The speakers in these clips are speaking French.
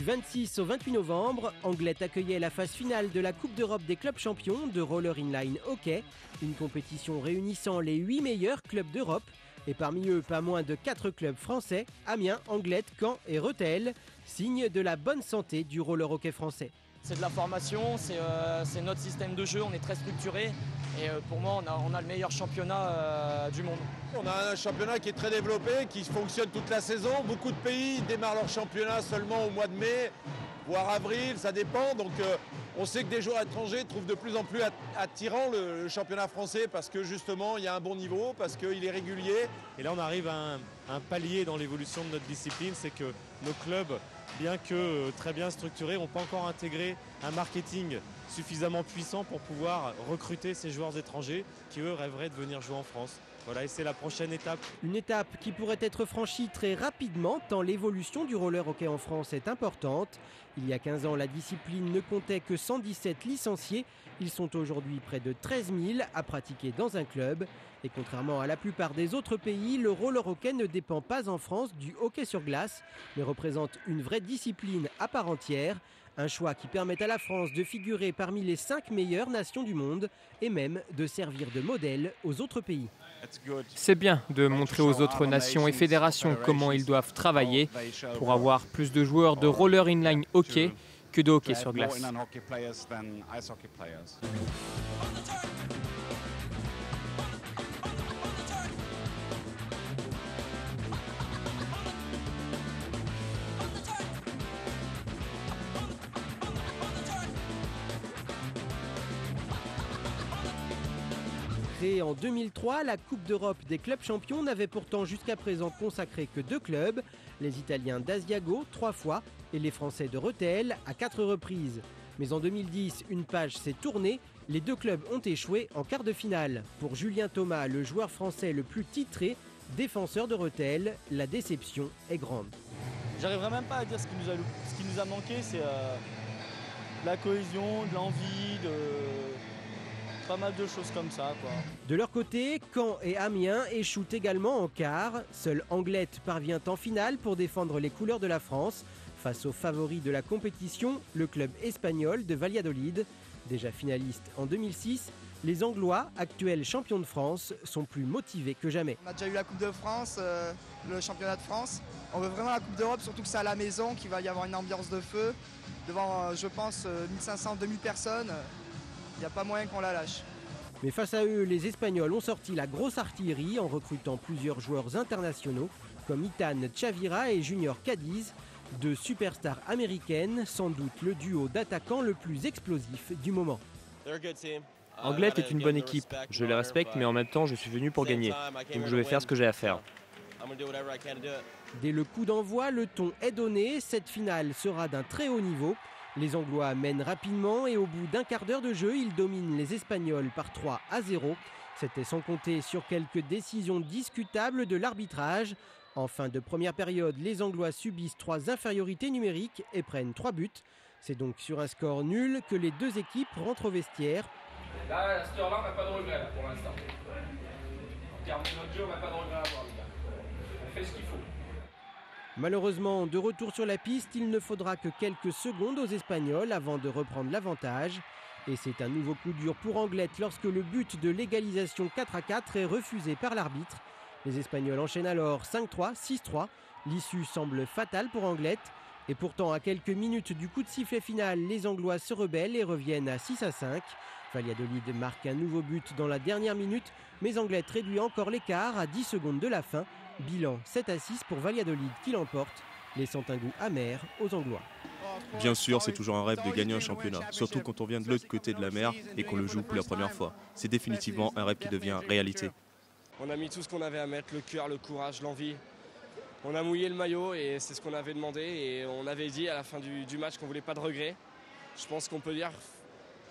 Du 26 au 28 novembre, Anglet accueillait la phase finale de la Coupe d'Europe des clubs champions de roller inline hockey, une compétition réunissant les 8 meilleurs clubs d'Europe, et parmi eux pas moins de 4 clubs français, Amiens, Anglet, Caen et Rethel, signe de la bonne santé du roller hockey français. C'est de la formation, c'est notre système de jeu, on est très structuré et pour moi on a le meilleur championnat du monde. On a un championnat qui est très développé, qui fonctionne toute la saison. Beaucoup de pays démarrent leur championnat seulement au mois de mai, voire avril, ça dépend. Donc on sait que des joueurs étrangers trouvent de plus en plus attirant le championnat français parce que justement il y a un bon niveau, parce qu'il est régulier. Et là on arrive à un palier dans l'évolution de notre discipline, c'est que nos clubs, bien que très bien structurés, n'ont pas encore intégré un marketing suffisamment puissant pour pouvoir recruter ces joueurs étrangers qui eux rêveraient de venir jouer en France. Voilà, et c'est la prochaine étape. Une étape qui pourrait être franchie très rapidement tant l'évolution du roller hockey en France est importante. Il y a 15 ans, la discipline ne comptait que 117 licenciés. Ils sont aujourd'hui près de 13 000 à pratiquer dans un club. Et contrairement à la plupart des autres pays, le roller hockey ne dépend pas en France du hockey sur glace, mais représente une vraie discipline à part entière. Un choix qui permet à la France de figurer parmi les 5 meilleures nations du monde et même de servir de modèle aux autres pays. C'est bien de montrer aux autres nations et fédérations comment ils doivent travailler pour avoir plus de joueurs de roller inline hockey que de hockey sur glace. Créée en 2003, la Coupe d'Europe des clubs champions n'avait pourtant jusqu'à présent consacré que 2 clubs, les Italiens d'Asiago 3 fois et les Français de Rethel à 4 reprises. Mais en 2010, une page s'est tournée, les 2 clubs ont échoué en quart de finale. Pour Julien Thomas, le joueur français le plus titré, défenseur de Rethel, la déception est grande. J'arriverai même pas à dire ce qui nous a manqué, c'est de la cohésion, de l'envie, pas mal de choses comme ça, quoi. De leur côté, Caen et Amiens échouent également en quart. Seul Anglet parvient en finale pour défendre les couleurs de la France face aux favoris de la compétition, le club espagnol de Valladolid. Déjà finaliste en 2006, les Anglois, actuels champions de France, sont plus motivés que jamais. On a déjà eu la Coupe de France, le championnat de France. On veut vraiment la Coupe d'Europe, surtout que c'est à la maison, qu'il va y avoir une ambiance de feu. Devant, je pense, 1500-2000 personnes. Il n'y a pas moyen qu'on la lâche. Mais face à eux, les Espagnols ont sorti la grosse artillerie en recrutant plusieurs joueurs internationaux comme Itán Chavira et Junior Cadiz, 2 superstars américaines, sans doute le duo d'attaquants le plus explosif du moment. Anglet est une bonne équipe, je les respecte mais en même temps je suis venu pour gagner, donc je vais faire ce que j'ai à faire. Dès le coup d'envoi, le ton est donné, cette finale sera d'un très haut niveau. Les Anglois mènent rapidement et au bout d'un quart d'heure de jeu, ils dominent les Espagnols par 3-0. C'était sans compter sur quelques décisions discutables de l'arbitrage. En fin de première période, les Anglois subissent 3 infériorités numériques et prennent 3 buts. C'est donc sur un score nul que les 2 équipes rentrent au vestiaire. Là, à cette heure-là, on n'a pas de regret pour l'instant. En termes de notre jeu, on n'a pas de regret à avoir, les gars. On fait ce qu'il faut. Malheureusement, de retour sur la piste, il ne faudra que quelques secondes aux Espagnols avant de reprendre l'avantage. Et c'est un nouveau coup dur pour Anglet lorsque le but de l'égalisation 4-4 est refusé par l'arbitre. Les Espagnols enchaînent alors 5-3, 6-3. L'issue semble fatale pour Anglet. Et pourtant, à quelques minutes du coup de sifflet final, les Anglois se rebellent et reviennent à 6-5. Valladolid marque un nouveau but dans la dernière minute, mais Anglet réduit encore l'écart à 10 secondes de la fin. Bilan 7-6 pour Valladolid qui l'emporte, laissant un goût amer aux Anglois. Bien sûr, c'est toujours un rêve de gagner un championnat, surtout quand on vient de l'autre côté de la mer et qu'on le joue pour la première fois. C'est définitivement un rêve qui devient réalité. On a mis tout ce qu'on avait à mettre, le cœur, le courage, l'envie. On a mouillé le maillot et c'est ce qu'on avait demandé et on avait dit à la fin du match qu'on ne voulait pas de regrets. Je pense qu'on peut dire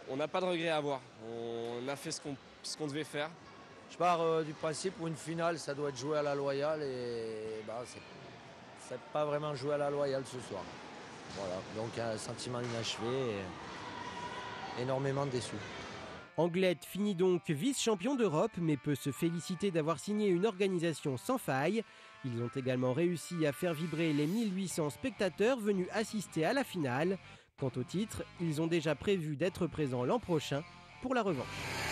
qu'on n'a pas de regrets à avoir. On a fait ce qu'on devait faire. Je pars du principe où une finale, ça doit être joué à la loyale et c'est pas vraiment joué à la loyale ce soir. Voilà, donc un sentiment inachevé et énormément déçu. Anglet finit donc vice-champion d'Europe, mais peut se féliciter d'avoir signé une organisation sans faille. Ils ont également réussi à faire vibrer les 1800 spectateurs venus assister à la finale. Quant au titre, ils ont déjà prévu d'être présents l'an prochain pour la revanche.